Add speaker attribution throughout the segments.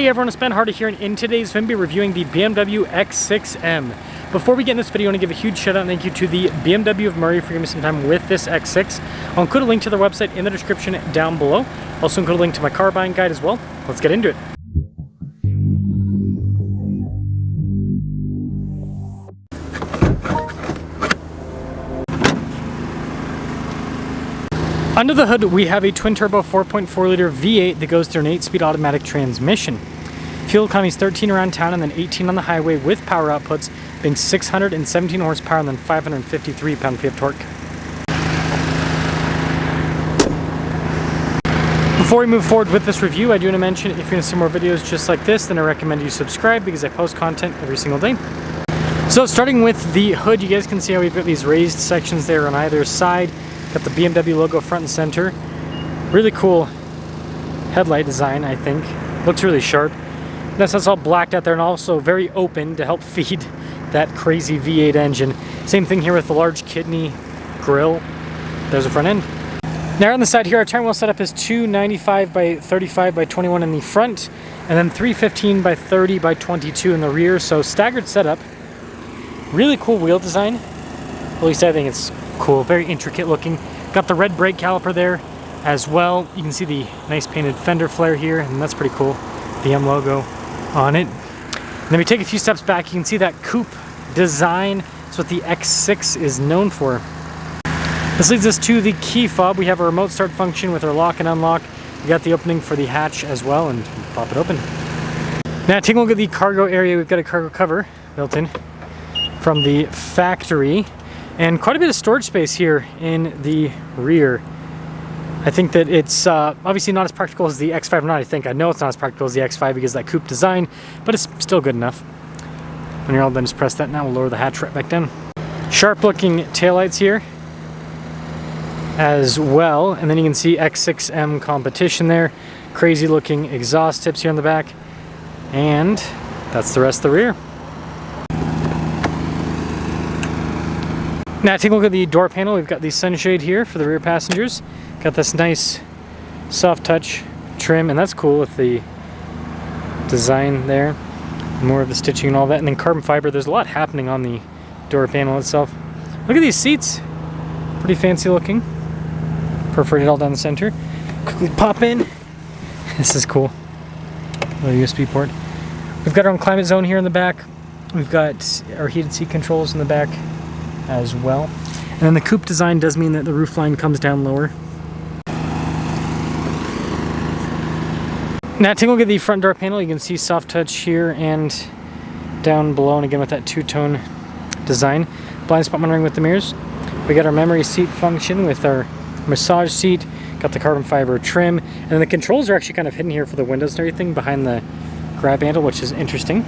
Speaker 1: Hey everyone, it's Ben Hardy here, and in today's video, we'll be reviewing the BMW X6 M. Before we get in this video, I want to give a huge shout out and thank you to the BMW of Murray for giving me some time with this X6. I'll include a link to their website in the description down below. I'll also include a link to my car buying guide as well. Let's get into it. Under the hood, we have a twin-turbo 4.4-liter V8 that goes through an 8-speed automatic transmission. Fuel economy is 13 around town and then 18 on the highway with power outputs being 617 horsepower and then 553 pound-feet of torque. Before we move forward with this review, I do want to mention if you're going to see more videos just like this, then I recommend you subscribe because I post content every single day. So starting with the hood, you guys can see how we've got these raised sections there on either side. Got the BMW logo front and center. Really cool headlight design, I think. Looks really sharp. That's all blacked out there and also very open to help feed that crazy V8 engine. Same thing here with the large kidney grille. There's the front end. Now on the side here, our tire wheel setup is 295 by 35 by 21 in the front, and then 315 by 30 by 22 in the rear. So staggered setup. Really cool wheel design. At least I think it's cool, very intricate looking. Got the red brake caliper there as well. You can see the nice painted fender flare here, and that's pretty cool. The M logo on it. And then we take a few steps back, you can see that coupe design. That's what the X6 is known for. This leads us to the key fob. We have a remote start function with our lock and unlock. We got the opening for the hatch as well, and pop it open. Now taking a look at the cargo area, we've got a cargo cover built in from the factory. And quite a bit of storage space here in the rear. I think that it's obviously not as practical as the X5, not I think. I know it's not as practical as the X5 because of that coupe design, but it's still good enough. When you're all done, just press that now. We'll lower the hatch right back down. Sharp looking taillights here as well. And then you can see X6 M Competition there. Crazy looking exhaust tips here on the back. And that's the rest of the rear. Now take a look at the door panel. We've got the sunshade here for the rear passengers. Got this nice soft touch trim, and that's cool with the design there. More of the stitching and all that. And then carbon fiber. There's a lot happening on the door panel itself. Look at these seats. Pretty fancy looking. Perforated all down the center. Quickly pop in. This is cool. Little USB port. We've got our own climate zone here in the back. We've got our heated seat controls in the back as well. And then the coupe design does mean that the roof line comes down lower. Now take a look at the front door panel. You can see soft touch here and down below, and again with that two-tone design. Blind spot monitoring with the mirrors. We got our memory seat function with our massage seat. Got the carbon fiber trim, and then the controls are actually kind of hidden here for the windows and everything behind the grab handle, which is interesting.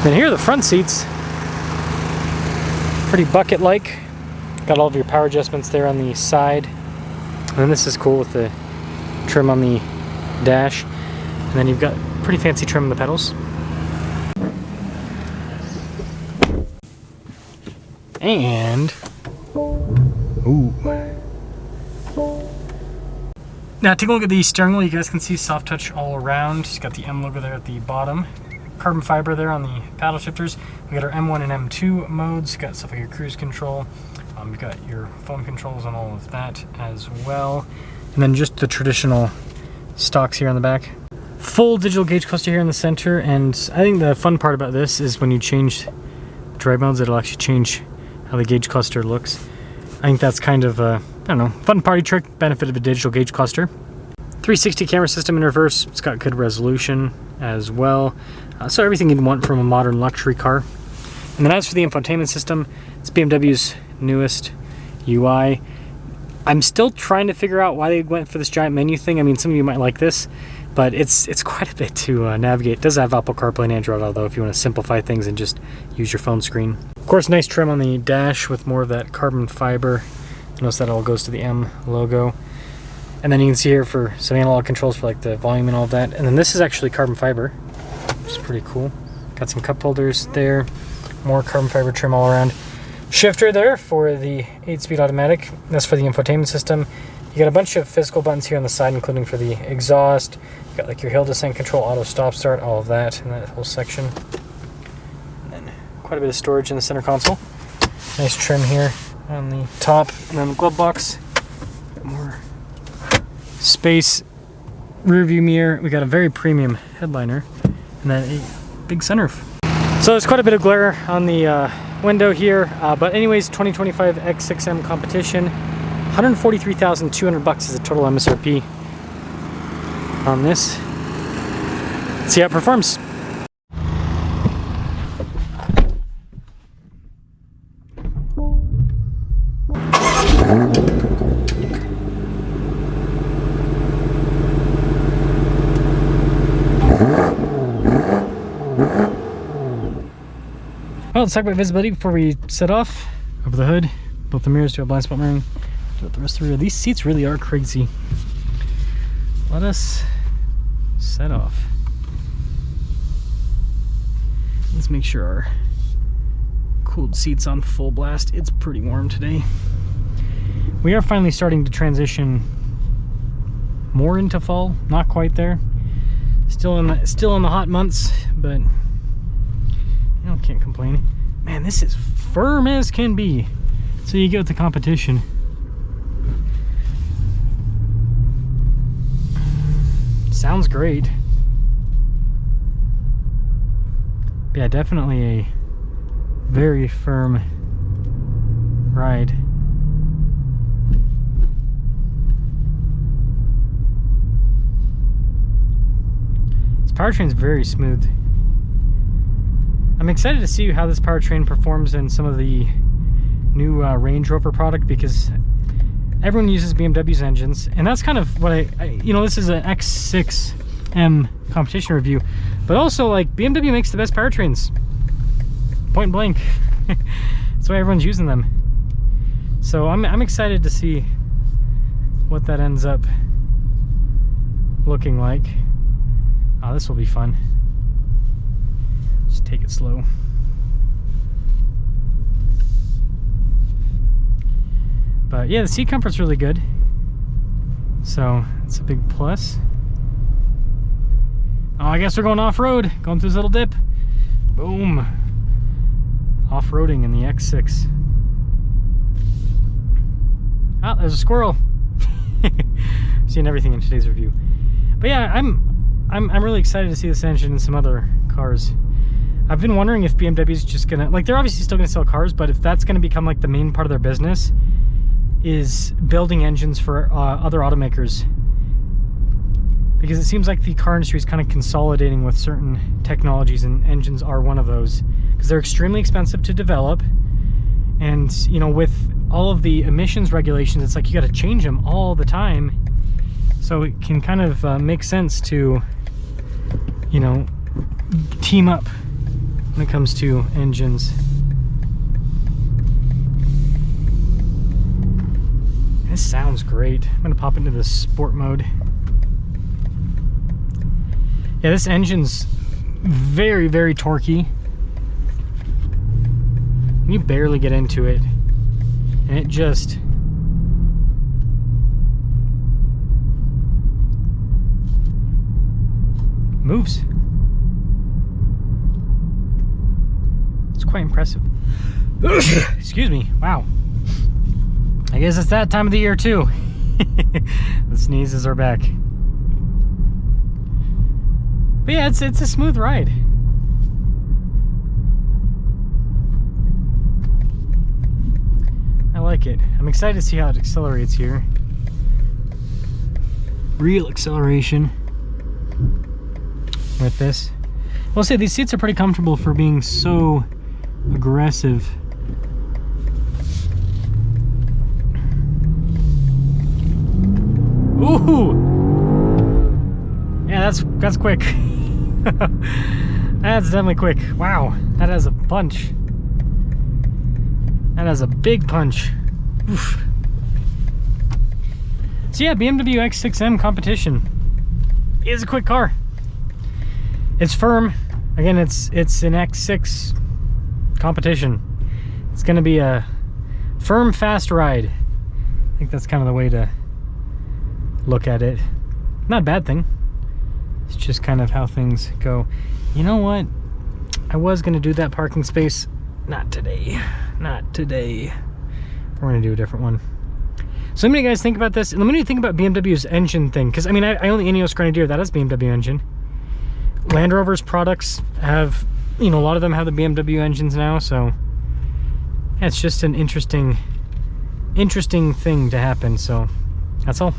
Speaker 1: Then here are the front seats. Pretty bucket-like. Got all of your power adjustments there on the side. And then this is cool with the trim on the dash. And then you've got pretty fancy trim on the pedals. And ooh. Now take a look at the steering wheel. You guys can see soft touch all around. It's got the M logo there at the bottom. Carbon fiber there on the paddle shifters. We got our M1 and M2 modes. Got stuff like your cruise control. You've got your phone controls on all of that as well. And then just the traditional stocks here on the back. Full digital gauge cluster here in the center. And I think the fun part about this is when you change drive modes, it'll actually change how the gauge cluster looks. I think that's kind of a, I don't know, fun party trick, benefit of a digital gauge cluster. 360 camera system in reverse. It's got good resolution as well. So everything you'd want from a modern luxury car. And then as for the infotainment system, it's BMW's newest UI. I'm still trying to figure out why they went for this giant menu thing. I mean, some of you might like this, but it's quite a bit to navigate. It does have Apple CarPlay and Android Auto if you want to simplify things and just use your phone screen. Of course, nice trim on the dash with more of that carbon fiber. Notice that all goes to the M logo. And then you can see here for some analog controls for like the volume and all of that. And then this is actually carbon fiber, which is pretty cool. Got some cup holders there. More carbon fiber trim all around. Shifter there for the 8-speed automatic. That's for the infotainment system. You got a bunch of physical buttons here on the side, including for the exhaust, Got like your hill descent control, auto stop start, all of that in that whole section. And then quite a bit of storage in the center console. Nice trim here on the top, and then the glove box. Got more space. Rear view mirror. We got a very premium headliner, and then a big sunroof. So there's quite a bit of glare on the window here, but anyways, 2025 X6 M Competition, $143,200 is the total MSRP on this. Let's see how it performs. Well, let's talk about visibility before we set off. Over the hood, both the mirrors do a blind spot mirroring. Do the rest of the rear. These seats really are crazy. Let us set off. Let's make sure our cooled seats on full blast. It's pretty warm today. We are finally starting to transition more into fall. Not quite there. Still in the hot months, but you know, can't complain. Man, this is firm as can be. So you get with the competition. Sounds great. But yeah, definitely a very firm ride. This powertrain's very smooth. I'm excited to see how this powertrain performs in some of the new Range Rover product, because everyone uses BMW's engines, and that's kind of what I you know, this is an X6 M Competition review, but also like BMW makes the best powertrains, point blank. That's why everyone's using them. So I'm excited to see what that ends up looking like. Oh, this will be fun. Just take it slow. But yeah, the seat comfort's really good, so it's a big plus. Oh, I guess we're going off-road, going through this little dip. Boom. Off-roading in the X6. Oh, there's a squirrel. Seeing everything in today's review. But yeah, I'm really excited to see this engine in some other cars. I've been wondering if BMW's just gonna, like, they're obviously still gonna sell cars, but if that's gonna become like the main part of their business, is building engines for other automakers. Because it seems like the car industry is kind of consolidating with certain technologies, and engines are one of those. Because they're extremely expensive to develop, and you know, with all of the emissions regulations, it's like you got to change them all the time. So it can kind of make sense to, you know, team up when it comes to engines. This sounds great. I'm gonna pop into the sport mode. Yeah, this engine's very, very torquey. You barely get into it, and it just moves. It's quite impressive. Excuse me. Wow. I guess it's that time of the year too. The sneezes are back. But yeah, it's a smooth ride. I like it. I'm excited to see how it accelerates here. Real acceleration with this. I'll say these seats are pretty comfortable for being so aggressive. Ooh! Yeah, that's quick. That's definitely quick. Wow, that has a punch. That has a big punch. Oof. So yeah, BMW X6 M Competition is a quick car. It's firm. Again, it's an X6 Competition. It's gonna be a firm, fast ride. I think that's kind of the way to look at it. Not a bad thing. It's just kind of how things go. You know what? I was gonna do that parking space. Not today. Not today. We're gonna do a different one. So let me know, guys, think about this. And let me know you think about BMW's engine thing. Because, I mean, I own the Ineos Grenadier. That has BMW engine. Land Rover's products have, you know, a lot of them have the BMW engines now. So it's just an interesting thing to happen. So that's all.